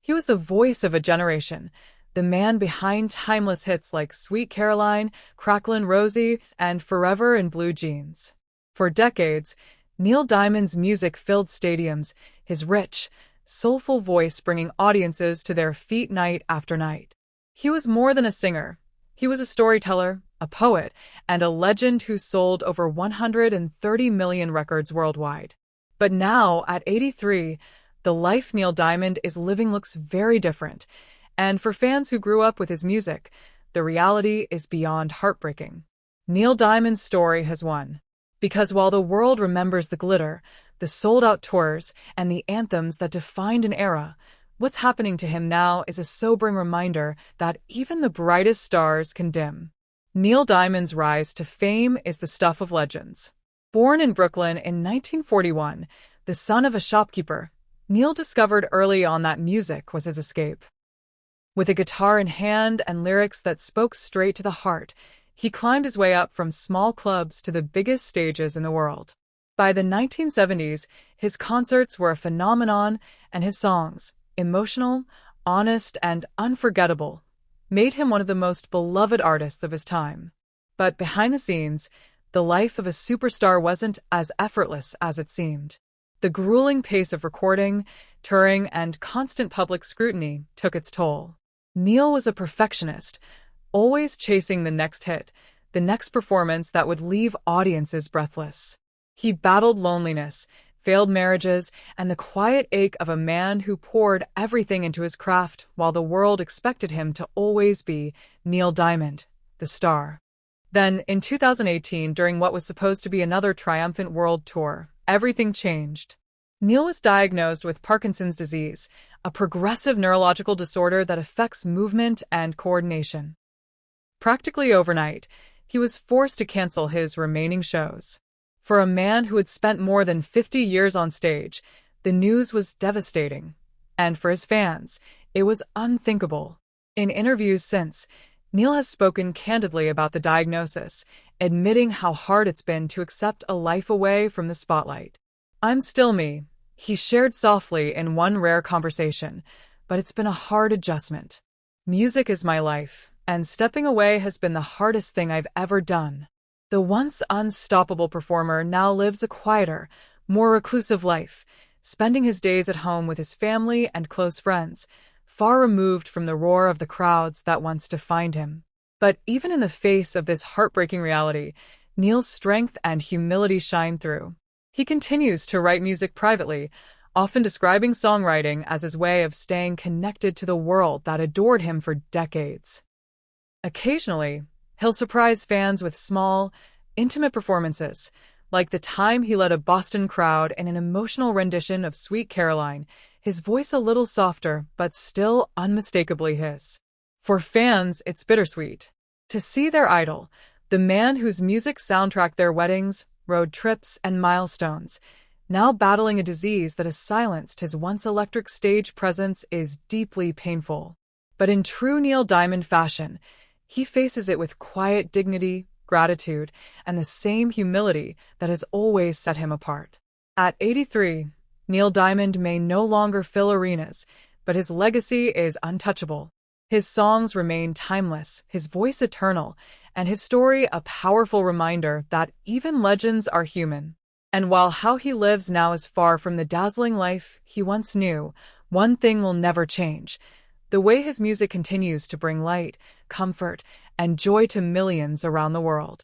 He was the voice of a generation, the man behind timeless hits like Sweet Caroline, Cracklin Rosie, and Forever in Blue Jeans. For decades, Neil Diamond's music filled stadiums, his rich, soulful voice bringing audiences to their feet night after night. He was more than a singer. He was a storyteller, a poet, and a legend who sold over 130 million records worldwide. But now, at 83, the life Neil Diamond is living looks very different, and for fans who grew up with his music, the reality is beyond heartbreaking. Neil Diamond's story has won. Because while the world remembers the glitter, the sold-out tours, and the anthems that defined an era, what's happening to him now is a sobering reminder that even the brightest stars can dim. Neil Diamond's rise to fame is the stuff of legends. Born in Brooklyn in 1941, the son of a shopkeeper, Neil discovered early on that music was his escape. With a guitar in hand and lyrics that spoke straight to the heart, he climbed his way up from small clubs to the biggest stages in the world. By the 1970s, his concerts were a phenomenon, and his songs, emotional, honest, and unforgettable, made him one of the most beloved artists of his time. But behind the scenes, the life of a superstar wasn't as effortless as it seemed. The grueling pace of recording, touring, and constant public scrutiny took its toll. Neil was a perfectionist, always chasing the next hit, the next performance that would leave audiences breathless. He battled loneliness, failed marriages, and the quiet ache of a man who poured everything into his craft while the world expected him to always be Neil Diamond, the star. Then, in 2018, during what was supposed to be another triumphant world tour, everything changed. Neil was diagnosed with Parkinson's disease, a progressive neurological disorder that affects movement and coordination. Practically overnight, he was forced to cancel his remaining shows. For a man who had spent more than 50 years on stage, the news was devastating. And for his fans, it was unthinkable. In interviews since, Neil has spoken candidly about the diagnosis, admitting how hard it's been to accept a life away from the spotlight. "I'm still me," he shared softly in one rare conversation, "but it's been a hard adjustment. Music is my life, and stepping away has been the hardest thing I've ever done." The once unstoppable performer now lives a quieter, more reclusive life, spending his days at home with his family and close friends, far removed from the roar of the crowds that once defined him. But even in the face of this heartbreaking reality, Neil's strength and humility shine through. He continues to write music privately, often describing songwriting as his way of staying connected to the world that adored him for decades. Occasionally, he'll surprise fans with small, intimate performances, like the time he led a Boston crowd in an emotional rendition of Sweet Caroline, his voice a little softer but still unmistakably his. For fans, it's bittersweet. To see their idol, the man whose music soundtracked their weddings, road trips, and milestones, now battling a disease that has silenced his once electric stage presence, is deeply painful. But in true Neil Diamond fashion, he faces it with quiet dignity, gratitude, and the same humility that has always set him apart. At 83, Neil Diamond may no longer fill arenas, but his legacy is untouchable. His songs remain timeless, his voice eternal, and his story a powerful reminder that even legends are human. And while how he lives now is far from the dazzling life he once knew, one thing will never change: the way his music continues to bring light, comfort, and joy to millions around the world.